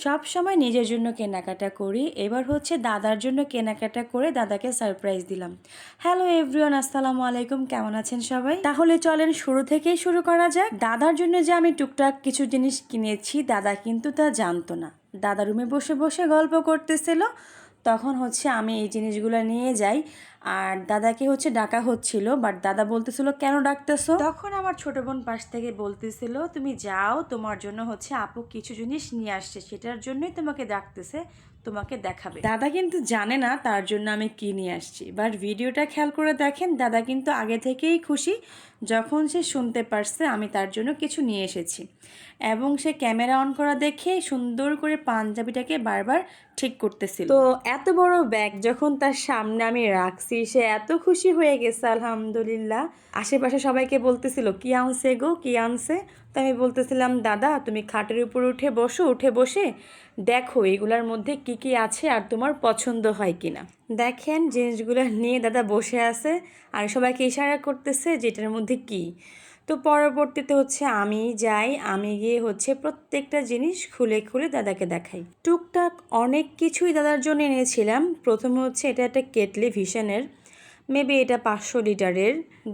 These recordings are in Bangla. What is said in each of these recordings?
সব সময় নিজের জন্য কেনাকাটা করি, এবার হচ্ছে দাদার জন্য কেনাকাটা করে দাদাকে সারপ্রাইজ দিলাম। হ্যালো এভরিওয়ান, আসসালামু আলাইকুম, কেমন আছেন সবাই? তাহলে চলেন শুরু থেকেই শুরু করা যাক। দাদার জন্য যে আমি টুকটাক কিছু জিনিস কিনেছি, দাদা কিন্তু তা জানতো না। দাদা রুমে বসে বসে গল্প করতেছিল, তখন হচ্ছে আমি এই জিনিসগুলো নিয়ে যাই। আর দাদাকে হচ্ছে ডাকা হচ্ছিল, বাট দাদা বলতেছিল কেন ডাকতেছো। তখন আমার ছোট বোন পাশ থেকে বলতেছিল তুমি যাও, তোমার জন্য হচ্ছে আপু কিছু জিনিস নিয়ে আসছে, সেটার জন্যই তোমাকে ডাকতেছে, তোমাকে দেখাবে। দাদা কিন্তু জানে না তার জন্য আমি কি নিয়ে আসছি, বাট ভিডিওটা খেয়াল করে দেখেন, দাদা কিন্তু আগে থেকেই খুশি যখন সে শুনতে পারছে আমি তার জন্য কিছু নিয়ে এসেছি। এবং সে ক্যামেরা অন করা দেখে সুন্দর করে পাঞ্জাবিটাকে বারবার ঠিক করতেছিল। তো এত বড় ব্যাগ যখন তার সামনে আমি রাখছি, সে এত খুশি হয়ে গেছে আলহামদুলিল্লাহ। আশেপাশে সবাইকে বলতেছিল কি আনছে গো, কি আনছে। তো আমি বলতেছিলাম দাদা তুমি খাটের উপর উঠে বসো, উঠে বসে দেখো এগুলার মধ্যে কি কি আছে আর তোমার পছন্দ হয় কিনা। দেখেন জিনিসগুলো নিয়ে দাদা বসে আছে আর সবাইকে ইশারা করতেছে যে এটার মধ্যে কি। তো পরবর্তীতে হচ্ছে আমি যাই, আমি গিয়ে হচ্ছে প্রত্যেকটা জিনিস খুলে খুলে দাদাকে দেখাই। টুকটাক অনেক কিছুই দাদার জন্য এনেছিলাম। প্রথমে হচ্ছে এটা একটা কেটলি ভিশনের, মেবি এটা 500 লিটারের।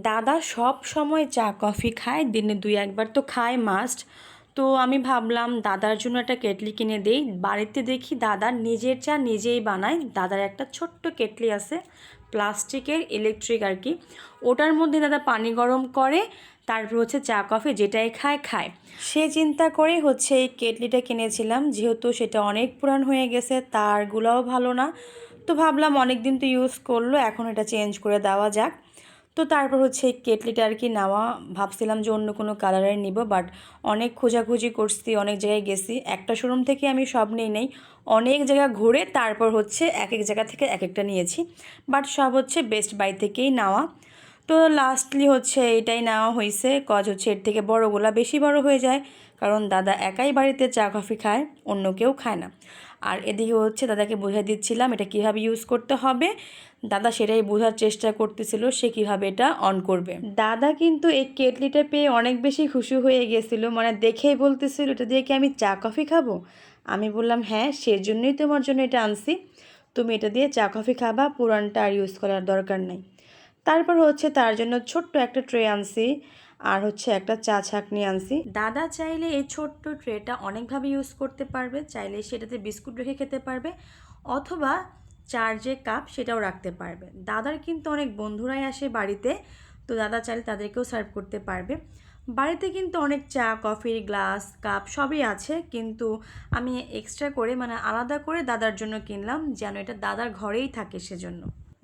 দাদা সব সময় চা কফি খায়, দিনে 2-1বার তো খায় মাস্ট। তো আমি ভাবলাম দাদার জন্য একটা কেটলি কিনে দেই। বাড়িতে দেখি দাদা নিজের চা নিজেই বানায়। দাদার একটা ছোট্ট কেটলি আছে, প্লাস্টিকের, ইলেকট্রিক আর কি। ওটার মধ্যে দাদা পানি গরম করে, তারপর হচ্ছে চা কফি যেটাই খায়। সে চিন্তা করে হচ্ছে এই কেটলিটা কিনেছিলাম, যেহেতু সেটা অনেক পুরান হয়ে গেছে, তারগুলোও ভালো না। তো ভাবলাম অনেক দিন তো ইউজ করলো, এখন এটা চেঞ্জ করে দেওয়া যাক। তো তারপর হচ্ছে এই কেটলিটা আর কি নেওয়া। ভাবছিলাম যে অন্য কোনো কালারের নিব, বাট অনেক খোঁজাখুঁজি করছি, অনেক জায়গায় গেছি। একটা শোরুম থেকে আমি সব নেই, অনেক জায়গা ঘুরে তারপর হচ্ছে এক এক জায়গা থেকে এক একটা নিয়েছি, বাট সব হচ্ছে বেস্ট বাই থেকেই নেওয়া। তো লাস্টলি হচ্ছে এটাই নেওয়া হয়েছে, কজ হচ্ছে এর থেকে বড়গুলা বেশি বড় হয়ে যায়, কারণ দাদা একাই বাড়িতে চা কফি খায়, অন্য কেউ খায় না। আর এদিকে হচ্ছে দাদাকে বোঝাই দিচ্ছিলাম এটা কীভাবে ইউজ করতে হবে। দাদা সেটাই বোঝার চেষ্টা করতেছিল সে কীভাবে এটা অন করবে। দাদা কিন্তু এই কেটলিটা পেয়ে অনেক বেশি খুশি হয়ে গেছিলো, মানে দেখেই বলতেছিল এটা দিয়ে কি আমি চা কফি খাবো। আমি বললাম হ্যাঁ, সেজন্যই তোমার জন্য এটা আনছি, তুমি এটা দিয়ে চা কফি খাবা, পুরানটা আর ইউজ করার দরকার নাই। তারপর হচ্ছে তার জন্য ছোট্ট একটা ট্রে আনছি, আর হচ্ছে একটা চা ছাঁকনি আনছি। দাদা চাইলে এই ছোট্ট ট্রেটা অনেকভাবে ইউজ করতে পারবে, চাইলে সেটাতে বিস্কুট রেখে খেতে পারবে, অথবা চার যে কাপ সেটাও রাখতে পারবে। দাদার কিন্তু অনেক বন্ধুরাই আসে বাড়িতে, তো দাদা চাইলে তাদেরকেও সার্ভ করতে পারবে। বাড়িতে কিন্তু অনেক চা কফির গ্লাস কাপ সবই আছে, কিন্তু আমি এক্সট্রা করে মানে আলাদা করে দাদার জন্য কিনলাম, যেন এটা দাদার ঘরেই থাকে সেজন্য।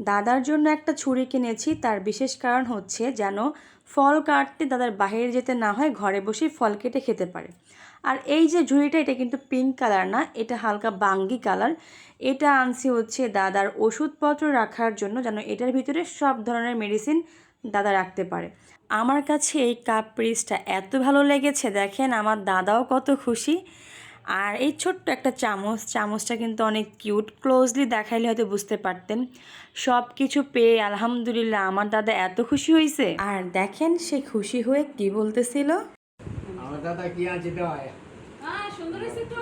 দাদার জন্য একটা ছুরি কিনেছি, তার বিশেষ কারণ হচ্ছে যেন ফল কাটতে দাদার বাইরে যেতে না হয়, ঘরে বসেই ফল কেটে খেতে পারে। আর এই যে ঝুড়িটা, এটা কিন্তু পিঙ্ক কালার না, এটা হালকা বাঙ্গি কালার। এটা আনছি হচ্ছে দাদার ওষুধপত্র রাখার জন্য, যেন এটার ভিতরে সব ধরনের মেডিসিন দাদা রাখতে পারে। আমার কাছে এই কাপ পিসটা এত ভালো লেগেছে, দেখেন আমার দাদাও কত খুশি। আর এই ছোট্ট একটা চামচটা কিন্তু অনেক কিউট, ক্লোজলি দেখাইলে হয়তো বুঝতে পারতেন। সব কিছু পেয়ে আলহামদুলিল্লাহ আমার দাদা এত খুশি হয়েছে। আর দেখেন সে খুশি হয়ে কি বলতেছিল, আমার দাদা কি আনছে তো সুন্দর হয়েছে তো।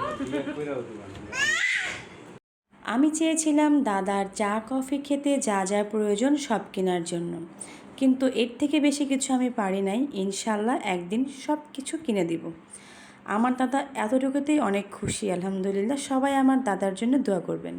আমি চেয়েছিলাম দাদার চা কফি খেতে যা যা প্রয়োজন সব কেনার জন্য, কিন্তু এর থেকে বেশি কিছু আমি পারি নাই। ইনশাল্লাহ একদিন সব কিছু কিনে দিব। আমার দাদা এতটুকুতেই অনেক খুশি আলহামদুলিল্লাহ। সবাই আমার দাদার জন্য দোয়া করবেন।